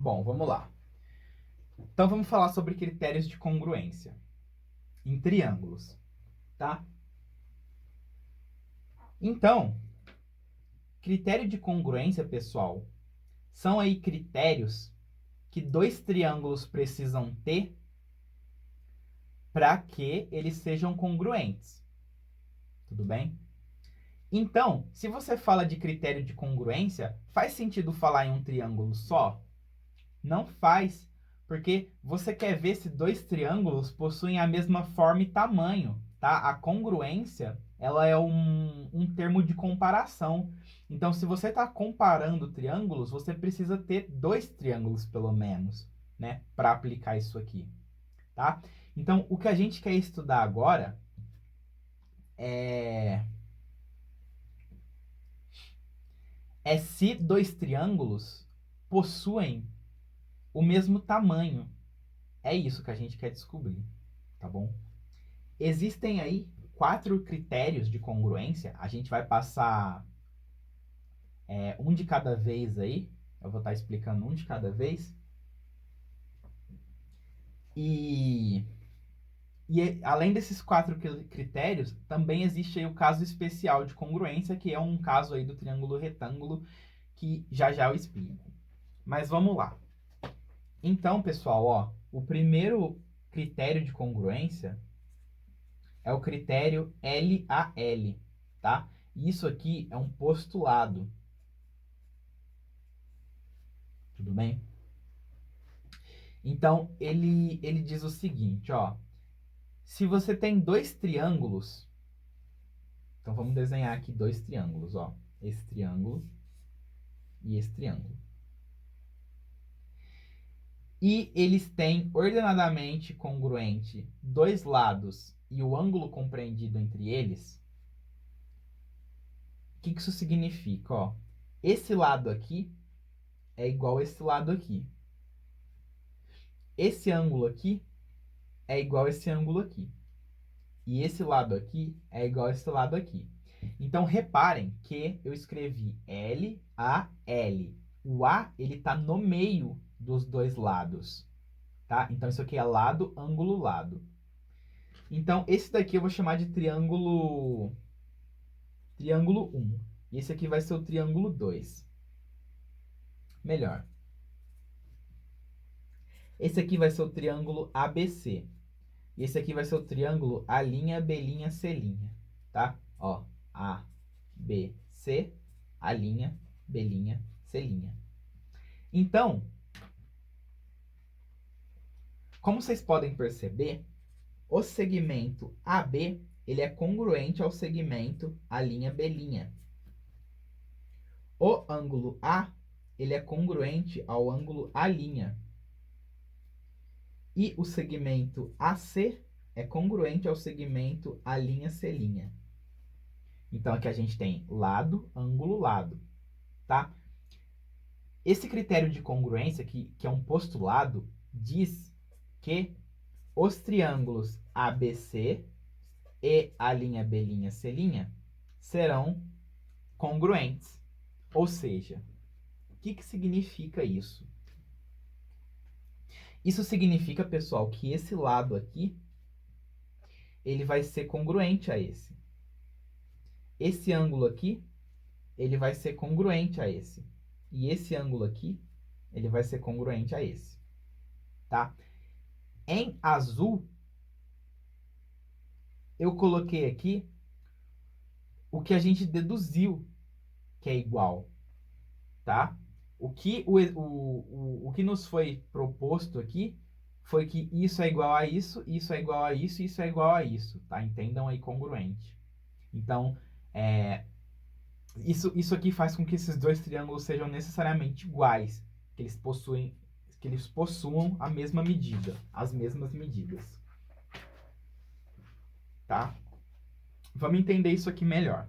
Bom, vamos lá. Então vamos falar sobre critérios de congruência em triângulos, tá? Então, critério de congruência, pessoal, são aí critérios que dois triângulos precisam ter para que eles sejam congruentes. Tudo bem? Então, se você fala de critério de congruência, faz sentido falar em um triângulo só? Não faz, porque você quer ver se dois triângulos possuem a mesma forma e tamanho, tá? A congruência, ela é um termo de comparação. Então, se você está comparando triângulos, você precisa ter dois triângulos, pelo menos, né? Para aplicar isso aqui, tá? Então, o que a gente quer estudar agora é se dois triângulos possuem o mesmo tamanho. É isso que a gente quer descobrir, tá bom? Existem aí 4 critérios de congruência. A gente vai passar um de cada vez aí. Eu vou estar explicando um de cada vez. E além desses 4 critérios, também existe aí o caso especial de congruência, que é um caso aí do triângulo retângulo, que já já eu explico. Mas vamos lá. Então, pessoal, ó, o primeiro critério de congruência é o critério LAL, tá? Isso aqui é um postulado. Tudo bem? Então, ele diz o seguinte, ó. Se você tem dois triângulos, então vamos desenhar aqui dois triângulos, ó. Esse triângulo e esse triângulo. E eles têm ordenadamente congruente dois lados e o ângulo compreendido entre eles. O que isso significa, ó? Esse lado aqui é igual a esse lado aqui. Esse ângulo aqui é igual a esse ângulo aqui. E esse lado aqui é igual a esse lado aqui. Então, reparem que eu escrevi L, A, L. O A, ele está no meio dos dois lados, tá? Então, isso aqui é lado, ângulo, lado. Então, esse daqui eu vou chamar de triângulo 1. E esse aqui vai ser o triângulo 2. Melhor. Esse aqui vai ser o triângulo ABC. E esse aqui vai ser o triângulo A', B', C', tá? Ó, A, B, C, A', B', C'. Então, como vocês podem perceber, o segmento AB, ele é congruente ao segmento A', B'. O ângulo A, ele é congruente ao ângulo A'. E o segmento AC é congruente ao segmento A', C'. Então, aqui a gente tem lado, ângulo, lado, tá? Esse critério de congruência, que é um postulado, diz que os triângulos ABC e A', B', C' serão congruentes. Ou seja, o que significa isso? Isso significa, pessoal, que esse lado aqui, ele vai ser congruente a esse. Esse ângulo aqui, ele vai ser congruente a esse. E esse ângulo aqui, ele vai ser congruente a esse. Tá? Em azul, eu coloquei aqui o que a gente deduziu que é igual. Tá? O que nos foi proposto aqui foi que isso é igual a isso, isso é igual a isso, isso é igual a isso. Tá? Entendam aí congruente. Então, isso aqui faz com que esses dois triângulos sejam necessariamente iguais, que eles possuam a mesma medida, as mesmas medidas. Tá? Vamos entender isso aqui melhor.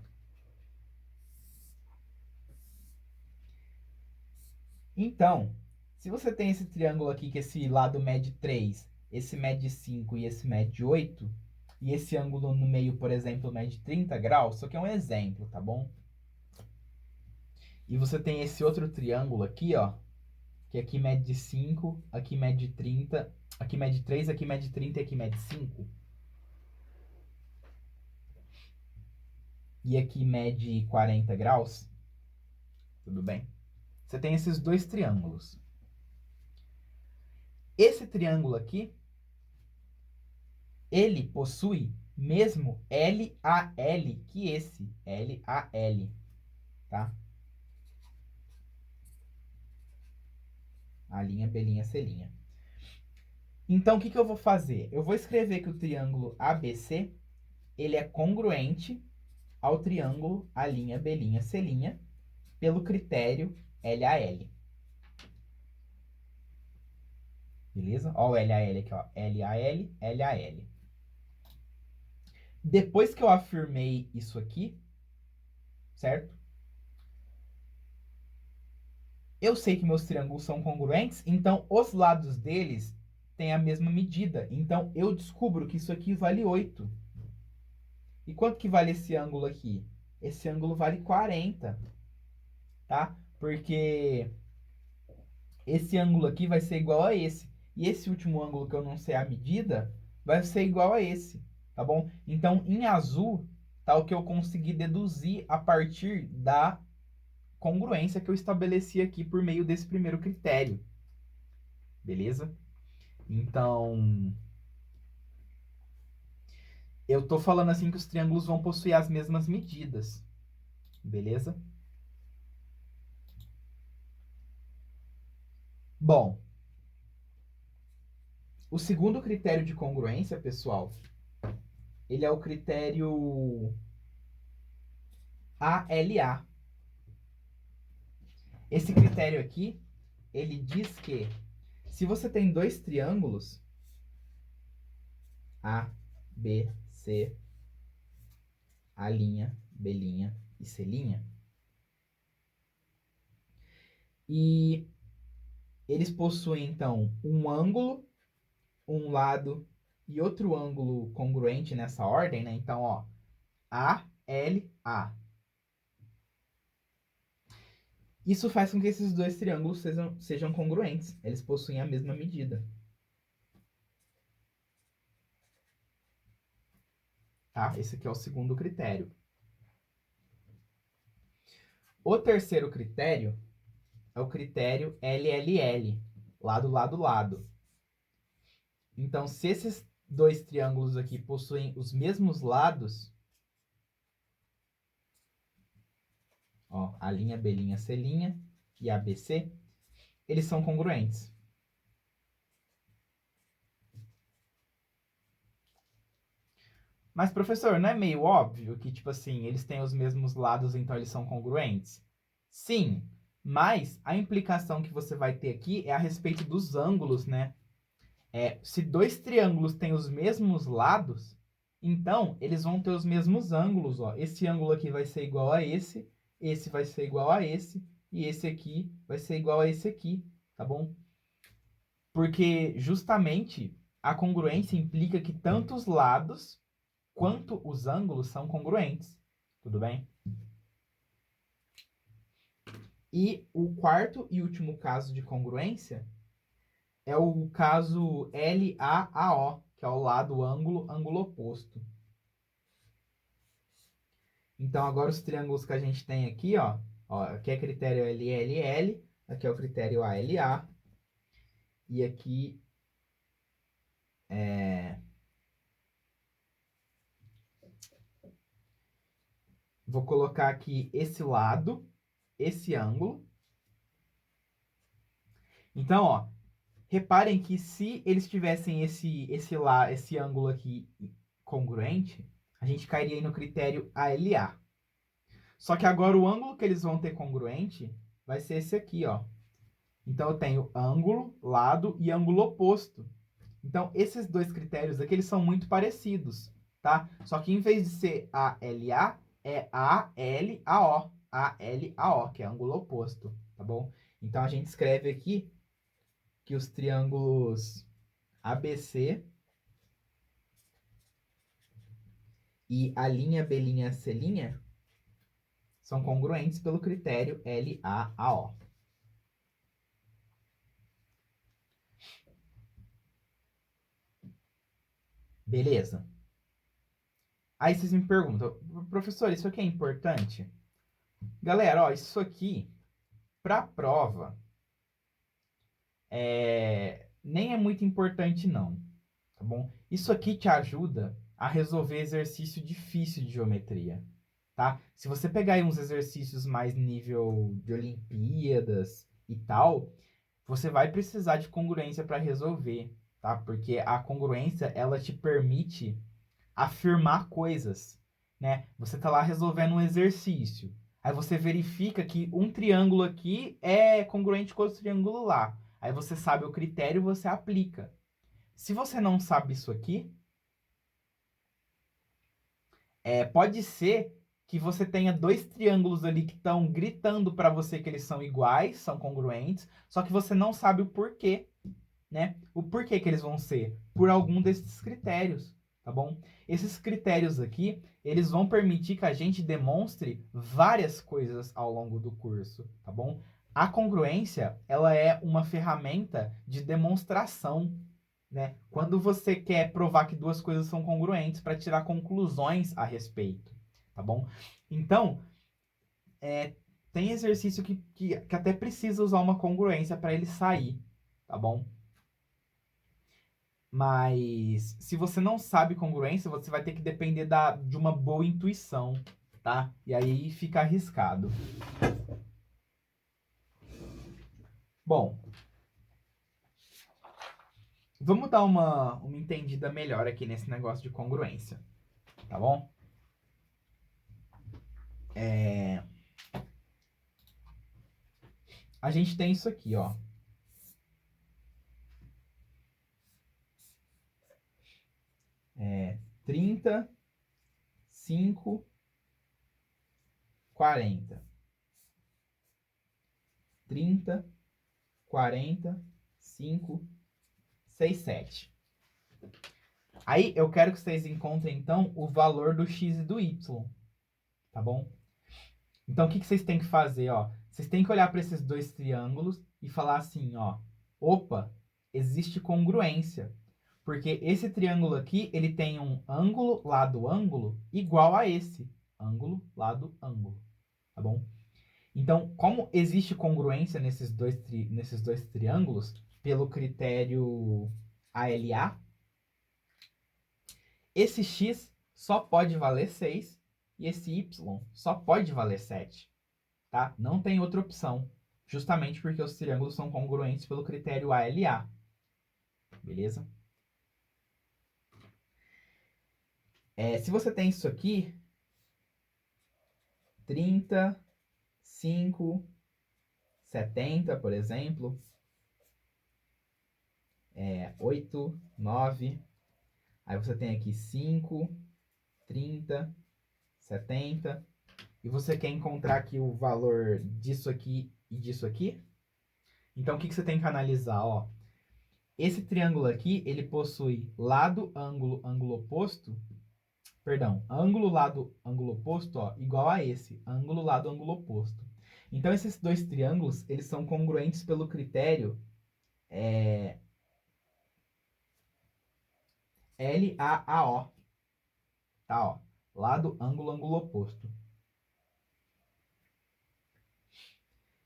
Então, se você tem esse triângulo aqui, que esse lado mede 3, esse mede 5 e esse mede 8, e esse ângulo no meio, por exemplo, mede 30 graus, isso aqui é um exemplo, tá bom? E você tem esse outro triângulo aqui, ó, que aqui mede 5, aqui mede 30, aqui mede 3, aqui mede 30 e aqui mede 5. E aqui mede 40 graus. Tudo bem? Você tem esses dois triângulos. Esse triângulo aqui, ele possui mesmo LAL que esse. LAL, tá? A linha, B linha, C linha. Então, o que eu vou fazer? Eu vou escrever que o triângulo ABC, ele é congruente ao triângulo A', B', C' pelo critério LAL. Beleza? Ó o LAL aqui, ó. LAL, LAL. Depois que eu afirmei isso aqui, certo? Eu sei que meus triângulos são congruentes, então os lados deles têm a mesma medida. Então, eu descubro que isso aqui vale 8. E quanto que vale esse ângulo aqui? Esse ângulo vale 40, tá? Porque esse ângulo aqui vai ser igual a esse. E esse último ângulo que eu não sei a medida, vai ser igual a esse, tá bom? Então, em azul, tá o que eu consegui deduzir a partir da congruência que eu estabeleci aqui por meio desse primeiro critério. Beleza? Então, eu tô falando assim que os triângulos vão possuir as mesmas medidas. Beleza? Bom, o segundo critério de congruência, pessoal, ele é o critério ALA. Esse critério aqui, ele diz que se você tem dois triângulos, A, B, C, A', B' e C', e eles possuem, então, um ângulo, um lado e outro ângulo congruente nessa ordem, né? Então, ó, A, L, A. Isso faz com que esses dois triângulos sejam congruentes. Eles possuem a mesma medida. Tá? Esse aqui é o segundo critério. O terceiro critério é o critério LLL, lado, lado, lado. Então, se esses dois triângulos aqui possuem os mesmos lados, ó, a linha, B', C' e ABC, eles são congruentes. Mas, professor, não é meio óbvio que, tipo assim, eles têm os mesmos lados, então eles são congruentes? Sim, mas a implicação que você vai ter aqui é a respeito dos ângulos, né? Se dois triângulos têm os mesmos lados, então eles vão ter os mesmos ângulos, ó. Esse ângulo aqui vai ser igual a esse vai ser igual a esse, e esse aqui vai ser igual a esse aqui, tá bom? Porque justamente a congruência implica que tanto os lados quanto os ângulos são congruentes, tudo bem? E o quarto e último caso de congruência é o caso LAAO, que é o lado ângulo, ângulo oposto. Então, agora os triângulos que a gente tem aqui, ó, aqui é critério LLL, aqui é o critério ALA, e aqui vou colocar aqui esse lado, esse ângulo. Então, ó, reparem que se eles tivessem esse ângulo aqui congruente, a gente cairia aí no critério ALA. Só que agora o ângulo que eles vão ter congruente vai ser esse aqui, ó. Então eu tenho ângulo, lado e ângulo oposto. Então esses dois critérios aqui eles são muito parecidos, tá? Só que em vez de ser ALA, é ALAO. ALAO, que é ângulo oposto, tá bom? Então a gente escreve aqui que os triângulos ABC e a linha, B', C' são congruentes pelo critério LAAO. Beleza? Aí vocês me perguntam, professor, isso aqui é importante? Galera, ó, isso aqui, para a prova, nem é muito importante não, tá bom? Isso aqui te ajuda a resolver exercício difícil de geometria, tá? Se você pegar aí uns exercícios mais nível de Olimpíadas e tal, você vai precisar de congruência para resolver, tá? Porque a congruência, ela te permite afirmar coisas, né? Você tá lá resolvendo um exercício. Aí você verifica que um triângulo aqui é congruente com outro triângulo lá. Aí você sabe o critério e você aplica. Se você não sabe isso aqui, pode ser que você tenha dois triângulos ali que estão gritando para você que eles são iguais, são congruentes, só que você não sabe o porquê, né? O porquê que eles vão ser por algum desses critérios, tá bom? Esses critérios aqui, eles vão permitir que a gente demonstre várias coisas ao longo do curso, tá bom? A congruência, ela é uma ferramenta de demonstração, né? Quando você quer provar que duas coisas são congruentes para tirar conclusões a respeito, tá bom? Então, tem exercício que até precisa usar uma congruência para ele sair, tá bom? Mas se você não sabe congruência, você vai ter que depender de uma boa intuição, tá? E aí fica arriscado. Bom, vamos dar uma entendida melhor aqui nesse negócio de congruência, tá bom? A gente tem isso aqui, ó. É 30, 5, 40. 30, 40, 5, 6, 7. Aí eu quero que vocês encontrem, então, o valor do x e do y, tá bom? Então, o que vocês têm que fazer, ó? Vocês têm que olhar para esses dois triângulos e falar assim, ó. Opa, existe congruência. Porque esse triângulo aqui, ele tem um ângulo, lado, ângulo, igual a esse. Ângulo, lado, ângulo. Tá bom? Então, como existe congruência nesses dois triângulos, pelo critério ALA, esse x só pode valer 6 e esse y só pode valer 7. Tá? Não tem outra opção. Justamente porque os triângulos são congruentes pelo critério ALA. Beleza? Se você tem isso aqui, 30, 5, 70, por exemplo, 8, 9. Aí você tem aqui 5, 30, 70. E você quer encontrar aqui o valor disso aqui e disso aqui? Então, o que você tem que analisar? Ó? Esse triângulo aqui, ele possui lado, ângulo, ângulo oposto. Perdão, ângulo, lado, ângulo oposto, ó, igual a esse. Ângulo, lado, ângulo oposto. Então, esses dois triângulos, eles são congruentes pelo critério LAAO. Tá, ó. Lado, ângulo, ângulo oposto.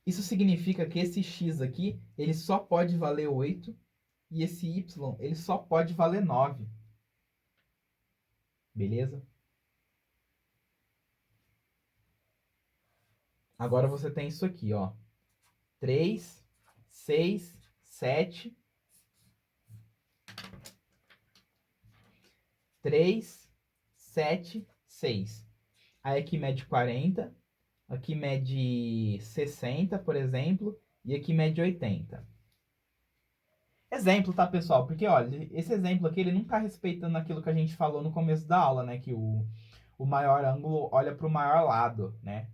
Isso significa que esse x aqui, ele só pode valer 8 e esse y, ele só pode valer 9. Beleza? Agora você tem isso aqui, ó. 3, 6, 7. 3, 7, 6. Aí aqui mede 40, aqui mede 60, por exemplo, e aqui mede 80. Exemplo, tá, pessoal? Porque, olha, esse exemplo aqui, ele não tá respeitando aquilo que a gente falou no começo da aula, né? Que o maior ângulo olha para o maior lado, né?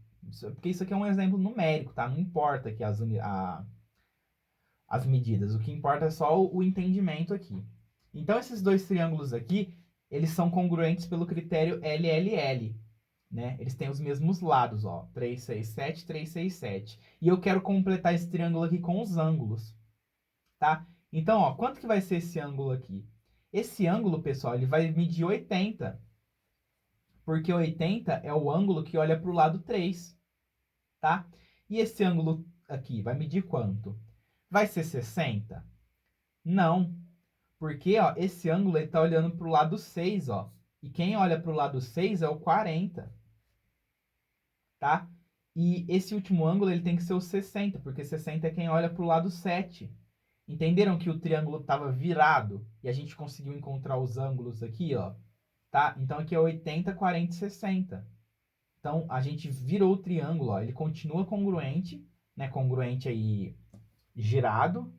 Porque isso aqui é um exemplo numérico, tá? Não importa que as medidas. O que importa é só o entendimento aqui. Então, esses dois triângulos aqui, eles são congruentes pelo critério LLL, né? Eles têm os mesmos lados, ó. 3, 6, 7, 3, 6, 7. E eu quero completar esse triângulo aqui com os ângulos, tá? Então, ó, quanto que vai ser esse ângulo aqui? Esse ângulo, pessoal, ele vai medir 80. Porque 80 é o ângulo que olha para o lado 3, tá? E esse ângulo aqui vai medir quanto? Vai ser 60? Não, porque ó, esse ângulo está olhando para o lado 6, ó. E quem olha para o lado 6 é o 40, tá? E esse último ângulo ele tem que ser o 60, porque 60 é quem olha para o lado 7. Entenderam que o triângulo estava virado e a gente conseguiu encontrar os ângulos aqui, ó? Tá? Então aqui é 80, 40 e 60. Então a gente virou o triângulo, ó, ele continua congruente, né? Congruente aí girado.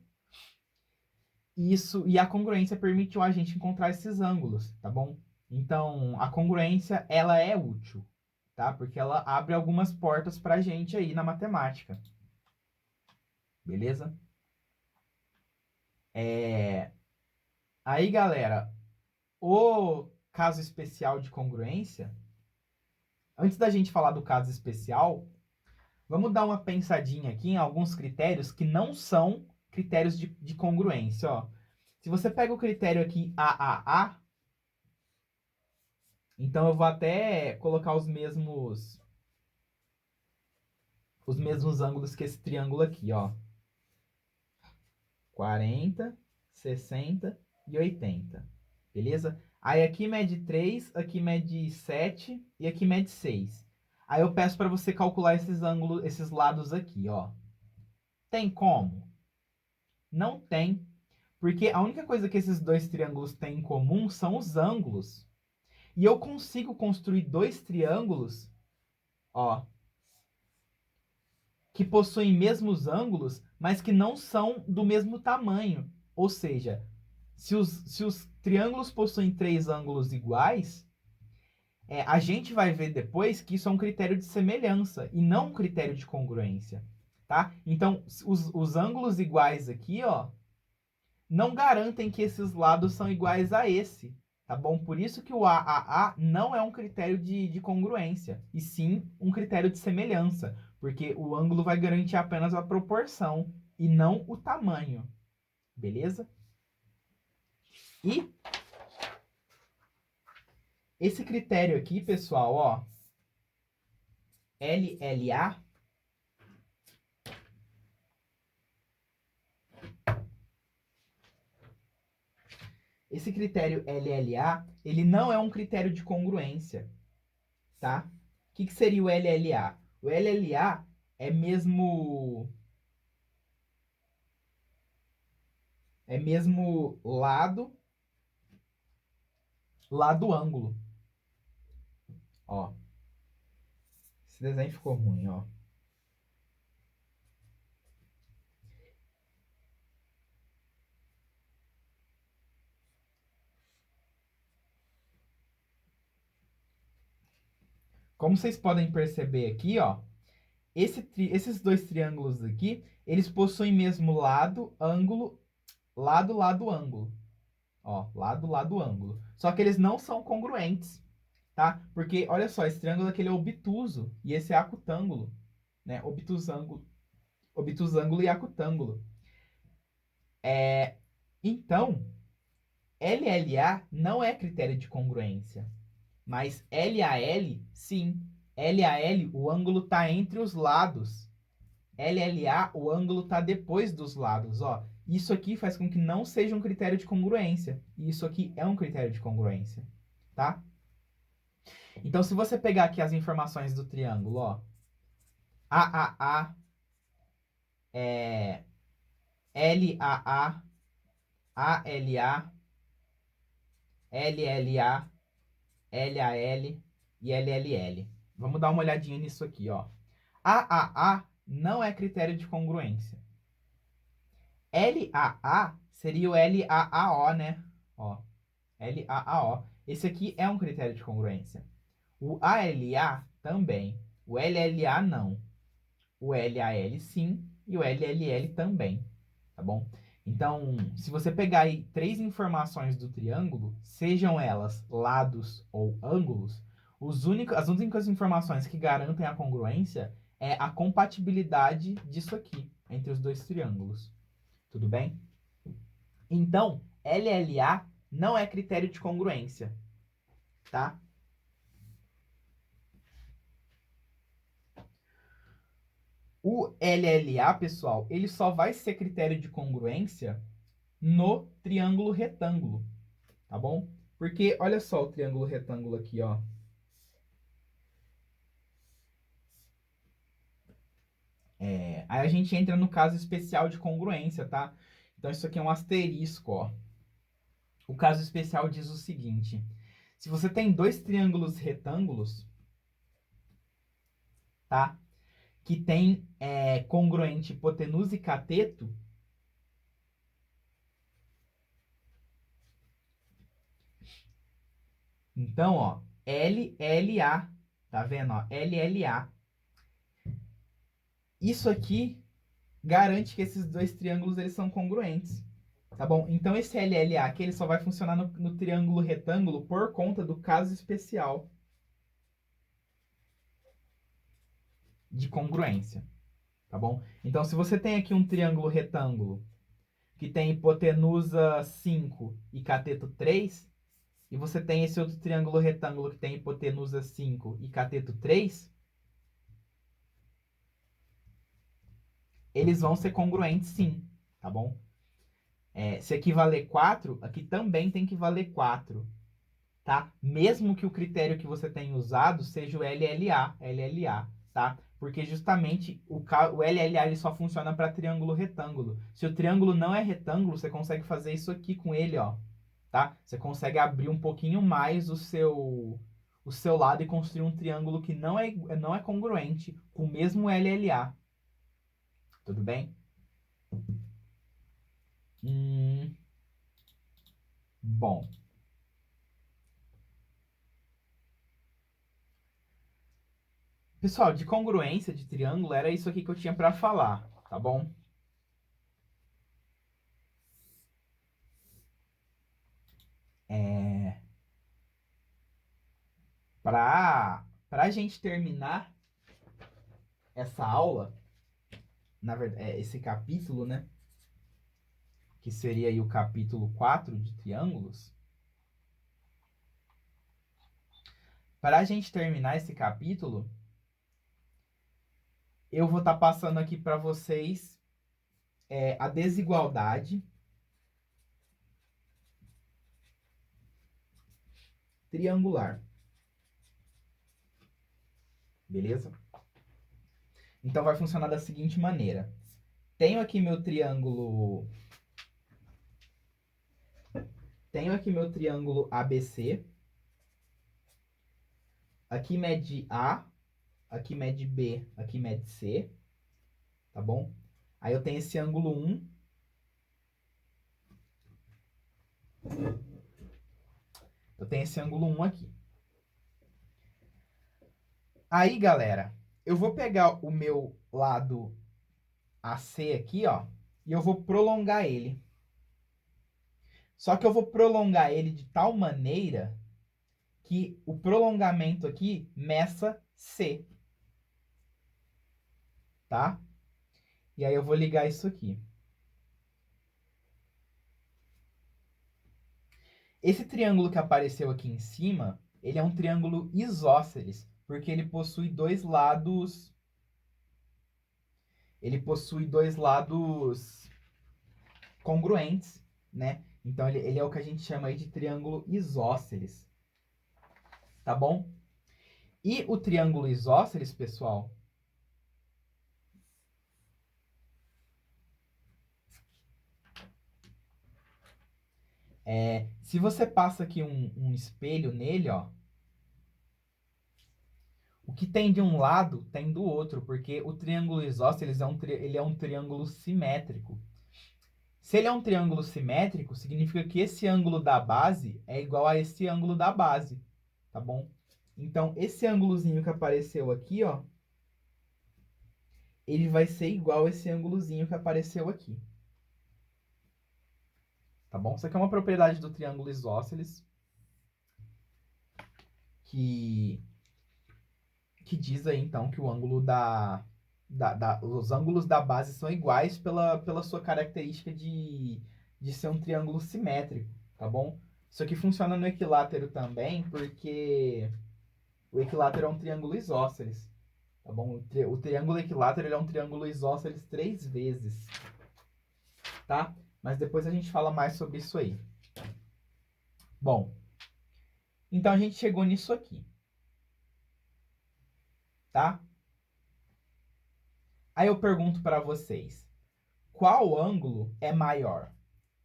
Isso, e a congruência permitiu a gente encontrar esses ângulos, tá bom? Então a congruência ela é útil, tá? Porque ela abre algumas portas pra gente aí na matemática. Beleza? Aí, galera, o caso especial de congruência, antes da gente falar do caso especial, vamos dar uma pensadinha aqui em alguns critérios que não são critérios de congruência, ó. Se você pega o critério aqui AAA, então eu vou até colocar os mesmos ângulos que esse triângulo aqui, ó. 40, 60 e 80. Beleza? Aí aqui mede 3, aqui mede 7 e aqui mede 6. Aí eu peço para você calcular esses ângulos, esses lados aqui, ó. Tem como? Não tem, porque a única coisa que esses dois triângulos têm em comum são os ângulos. E eu consigo construir dois triângulos, ó, que possuem mesmos ângulos, mas que não são do mesmo tamanho. Ou seja, se os triângulos possuem três ângulos iguais, a gente vai ver depois que isso é um critério de semelhança e não um critério de congruência, tá? Então, os ângulos iguais aqui, ó, não garantem que esses lados são iguais a esse, tá bom? Por isso que o AAA não é um critério de congruência, e sim um critério de semelhança, porque o ângulo vai garantir apenas a proporção e não o tamanho, beleza? E esse critério aqui, pessoal, ó, LLA, esse critério LLA, ele não é um critério de congruência, tá? O que seria o LLA? O LLA é mesmo lado ângulo. Ó. Esse desenho ficou ruim, ó. Como vocês podem perceber aqui, ó, esses dois triângulos aqui, eles possuem mesmo lado, ângulo, lado, lado, ângulo. Ó, lado, lado, ângulo. Só que eles não são congruentes, tá? Porque, olha só, esse triângulo aqui ele é obtuso e esse é acutângulo, né? Obtusângulo e acutângulo. Então, LLA não é critério de congruência. Mas LAL, sim. LAL, o ângulo está entre os lados. LLA, o ângulo está depois dos lados. Ó. Isso aqui faz com que não seja um critério de congruência. E isso aqui é um critério de congruência. Tá? Então, se você pegar aqui as informações do triângulo, ó. AAA, LAA, ALA, LLA, LAL e LLL. Vamos dar uma olhadinha nisso aqui, ó. AAA não é critério de congruência. LAA seria o LAAO, né? Ó, LAAO. Esse aqui é um critério de congruência. O ALA também. O LLA não. O LAL sim e o LLL também, tá bom? Então, se você pegar aí três informações do triângulo, sejam elas lados ou ângulos, as únicas informações que garantem a congruência é a compatibilidade disso aqui, entre os dois triângulos. Tudo bem? Então, LLA não é critério de congruência, tá? O LLA, pessoal, ele só vai ser critério de congruência no triângulo retângulo, tá bom? Porque olha só o triângulo retângulo aqui, ó. Aí a gente entra no caso especial de congruência, tá? Então isso aqui é um asterisco, ó. O caso especial diz o seguinte: se você tem dois triângulos retângulos, tá? Que tem congruente hipotenusa e cateto, então, ó, LLA, tá vendo, ó? LLA. Isso aqui garante que esses dois triângulos eles são congruentes, tá bom? Então esse LLA aqui ele só vai funcionar no triângulo retângulo por conta do caso especial de congruência, tá bom? Então se você tem aqui um triângulo retângulo que tem hipotenusa 5 e cateto 3, e você tem esse outro triângulo retângulo que tem hipotenusa 5 e cateto 3, eles vão ser congruentes sim, tá bom? Se aqui valer 4, aqui também tem que valer 4, tá? Mesmo que o critério que você tenha usado seja o LLA, tá? Porque justamente o LLA ele só funciona para triângulo retângulo. Se o triângulo não é retângulo, você consegue fazer isso aqui com ele, ó, tá? Você consegue abrir um pouquinho mais o seu lado e construir um triângulo que não é congruente com o mesmo LLA. Tudo bem? Bom. Pessoal, de congruência de triângulo era isso aqui que eu tinha para falar, tá bom? Para a gente terminar essa aula, na verdade, esse capítulo, né? Que seria aí o capítulo 4 de triângulos. Para a gente terminar esse capítulo, eu vou estar passando aqui para vocês a desigualdade triangular. Beleza? Então vai funcionar da seguinte maneira. Tenho aqui meu triângulo ABC. Aqui mede A, aqui mede B, aqui mede C, tá bom? Aí eu tenho esse ângulo 1. Eu tenho esse ângulo 1 aqui. Aí, galera, eu vou pegar o meu lado AC aqui, ó, e eu vou prolongar ele. Só que eu vou prolongar ele de tal maneira que o prolongamento aqui meça C. Tá? E aí eu vou ligar isso aqui. Esse triângulo que apareceu aqui em cima, ele é um triângulo isósceles, porque ele possui dois lados. Ele possui dois lados congruentes, né? Então ele é o que a gente chama aí de triângulo isósceles. Tá bom? E o triângulo isósceles, pessoal, se você passa aqui um espelho nele, ó, o que tem de um lado tem do outro, porque o triângulo isósceles ele é um triângulo simétrico. Se ele é um triângulo simétrico, significa que esse ângulo da base é igual a esse ângulo da base, tá bom? Então, esse ângulozinho que apareceu aqui, ó, ele vai ser igual a esse ângulozinho que apareceu aqui. Tá bom? Isso aqui é uma propriedade do triângulo isósceles que diz aí, então, que o ângulo os ângulos da base são iguais pela sua característica de ser um triângulo simétrico, tá bom? Isso aqui funciona no equilátero também, porque o equilátero é um triângulo isósceles, tá bom? O triângulo equilátero ele é um triângulo isósceles 3 vezes, tá? Mas depois a gente fala mais sobre isso aí. Bom, então a gente chegou nisso aqui, tá? Aí eu pergunto para vocês, qual ângulo é maior?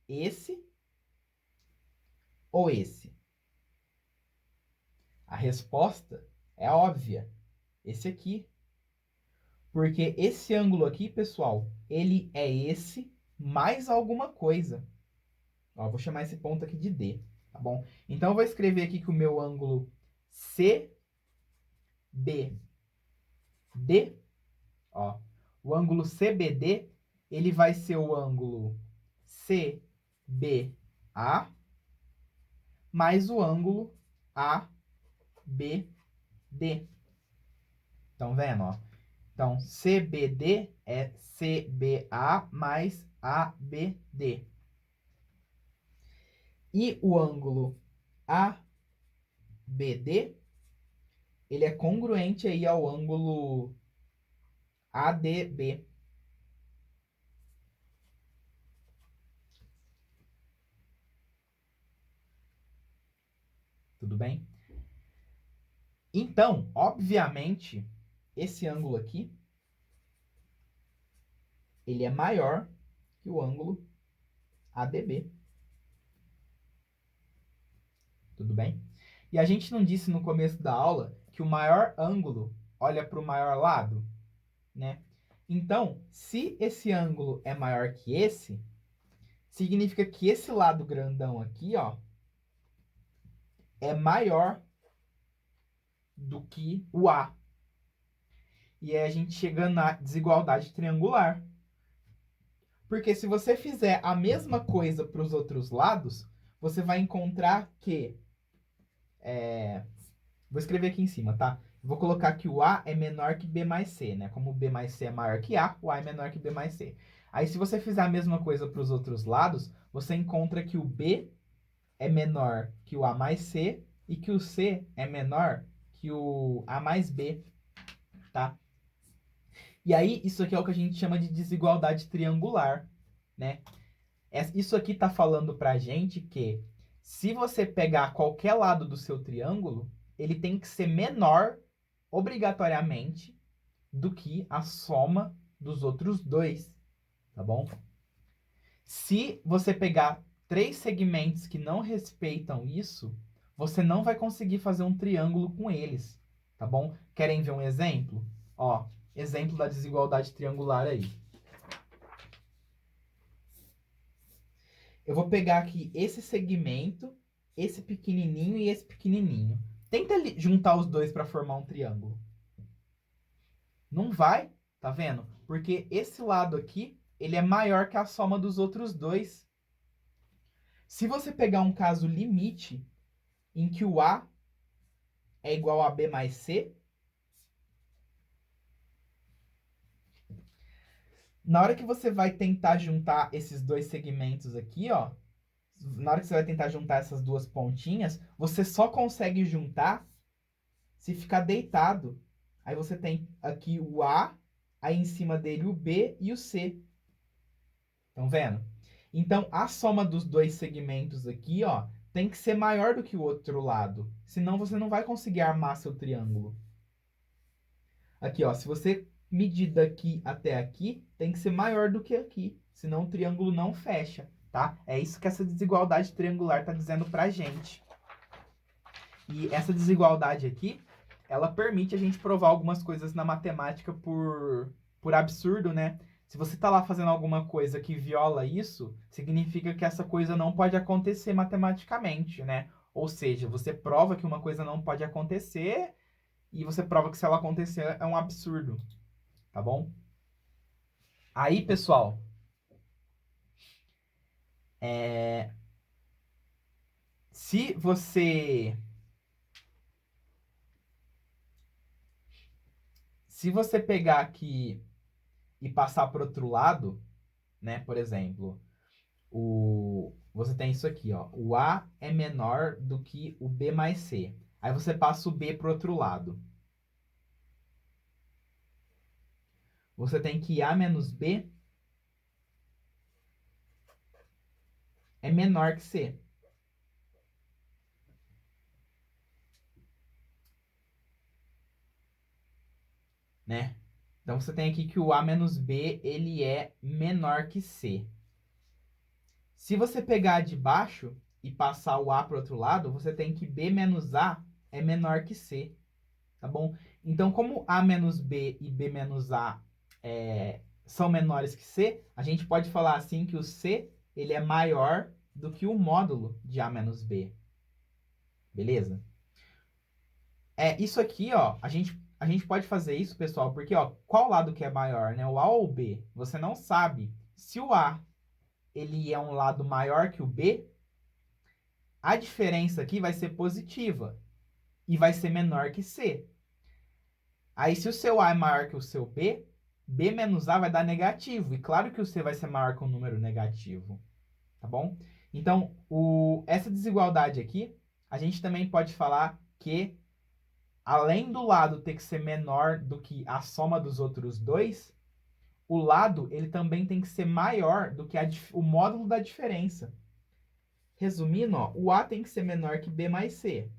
Esse ou esse? A resposta é óbvia, esse aqui. Porque esse ângulo aqui, pessoal, ele é esse mais alguma coisa. Ó, vou chamar esse ponto aqui de D, tá bom? Então, eu vou escrever aqui que o meu ângulo CBD, ó, o ângulo CBD, ele vai ser o ângulo CBA mais o ângulo ABD. Estão vendo, ó? Então, CBD é CBA mais ABD. E o ângulo ABD, ele é congruente aí ao ângulo ADB. Tudo bem? Então, obviamente, esse ângulo aqui, ele é maior que o ângulo ADB. Tudo bem? E a gente não disse no começo da aula que o maior ângulo olha para o maior lado, né? Então, se esse ângulo é maior que esse, significa que esse lado grandão aqui, ó, é maior do que o A. E aí a gente chega na desigualdade triangular. Porque se você fizer a mesma coisa para os outros lados, você vai encontrar que... Vou escrever aqui em cima, tá? Vou colocar que o A é menor que B mais C, né? Como B mais C é maior que A, o A é menor que B mais C. Aí, se você fizer a mesma coisa para os outros lados, você encontra que o B é menor que o A mais C e que o C é menor que o A mais B, tá? E aí, isso aqui é o que a gente chama de desigualdade triangular, né? Isso aqui está falando para a gente que se você pegar qualquer lado do seu triângulo, ele tem que ser menor, obrigatoriamente, do que a soma dos outros dois, tá bom? Se você pegar 3 segmentos que não respeitam isso, você não vai conseguir fazer um triângulo com eles, tá bom? Querem ver um exemplo? Ó, exemplo da desigualdade triangular aí. Eu vou pegar aqui esse segmento, esse pequenininho e esse pequenininho. Tenta juntar os dois para formar um triângulo. Não vai, tá vendo? Porque esse lado aqui, ele é maior que a soma dos outros dois. Se você pegar um caso limite, em que o A é igual a B mais C, na hora que você vai tentar juntar esses dois segmentos aqui, ó, na hora que você vai tentar juntar essas duas pontinhas, você só consegue juntar se ficar deitado. Aí você tem aqui o A, aí em cima dele o B e o C. Estão vendo? Então, a soma dos dois segmentos aqui, ó, tem que ser maior do que o outro lado. Senão você não vai conseguir armar seu triângulo. Aqui, ó, se você medir daqui até aqui, tem que ser maior do que aqui. Senão o triângulo não fecha, tá? É isso que essa desigualdade triangular está dizendo pra gente. E essa desigualdade aqui, ela permite a gente provar algumas coisas na matemática por absurdo, né? Se você está lá fazendo alguma coisa que viola isso, significa que essa coisa não pode acontecer matematicamente, né? Ou seja, você prova que uma coisa não pode acontecer e você prova que se ela acontecer é um absurdo, tá bom? Aí, pessoal, se você pegar aqui e passar para outro lado, né? Por exemplo, você tem isso aqui, ó. O A é menor do que o B mais C. Aí você passa o B para o outro lado. Você tem que A menos B é menor que C. Né? Então você tem aqui que o A menos B ele é menor que C. Se você pegar de baixo e passar o A para o outro lado, você tem que B menos A é menor que C. Tá bom? Então, como A menos B e B menos A são menores que C, a gente pode falar assim que o C ele é maior do que o módulo de A menos B. Beleza? Isso aqui, ó, a gente pode fazer isso, pessoal, porque, ó, qual lado que é maior, né? O A ou o B? Você não sabe. Se o A ele é um lado maior que o B, a diferença aqui vai ser positiva e vai ser menor que C. Aí, se o seu A é maior que o seu B, B menos A vai dar negativo. E claro que o C vai ser maior que um número negativo. Tá bom? Então, essa desigualdade aqui, a gente também pode falar que, além do lado ter que ser menor do que a soma dos outros dois, o lado ele também tem que ser maior do que o módulo da diferença. Resumindo, ó, o A tem que ser menor que B mais C.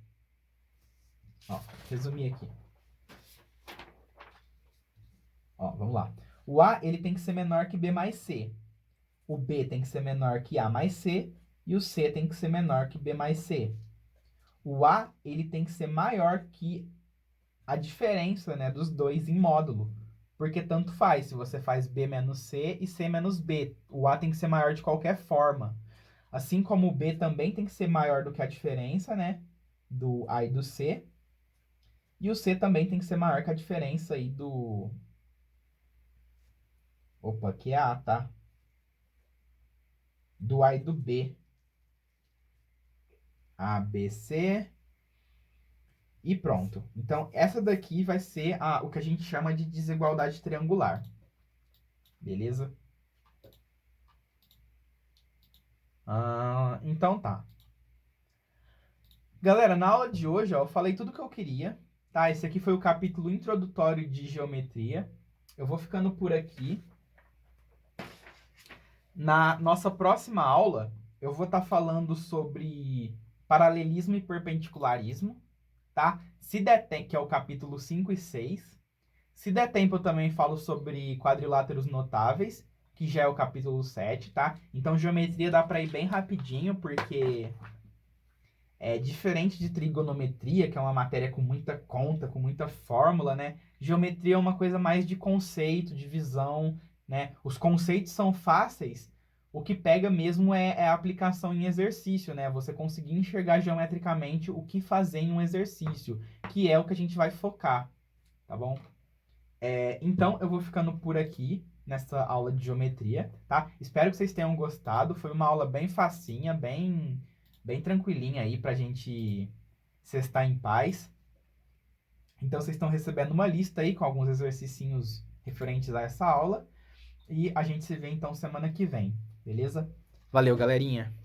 Ó, resumir aqui. Ó, vamos lá. O A ele tem que ser menor que B mais C. O B tem que ser menor que A mais C. E o C tem que ser menor que B mais C. O A ele tem que ser maior que a diferença, né, dos dois em módulo. Porque tanto faz se você faz B menos C e C menos B. O A tem que ser maior de qualquer forma. Assim como o B também tem que ser maior do que a diferença, né, do A e do C. E o C também tem que ser maior que a diferença aí do... Opa, aqui é A, tá? Do A e do B. A, B, C. E pronto. Então, essa daqui vai ser o que a gente chama de desigualdade triangular. Beleza? Então tá. Galera, na aula de hoje, ó, eu falei tudo que eu queria. Tá? Esse aqui foi o capítulo introdutório de geometria. Eu vou ficando por aqui. Na nossa próxima aula, eu vou estar falando sobre paralelismo e perpendicularismo, tá? Se der tempo, que é o capítulo 5 e 6. Se der tempo, eu também falo sobre quadriláteros notáveis, que já é o capítulo 7, tá? Então, geometria dá para ir bem rapidinho, porque é diferente de trigonometria, que é uma matéria com muita conta, com muita fórmula, né? Geometria é uma coisa mais de conceito, de visão, né? Os conceitos são fáceis, o que pega mesmo é a aplicação em exercício, né? Você conseguir enxergar geometricamente o que fazer em um exercício, que é o que a gente vai focar, tá bom? Então, eu vou ficando por aqui nessa aula de geometria, tá? Espero que vocês tenham gostado. Foi uma aula bem facinha, bem tranquilinha aí pra gente sextar em paz. Então, vocês estão recebendo uma lista aí com alguns exercicinhos referentes a essa aula. E a gente se vê então semana que vem, beleza? Valeu, galerinha!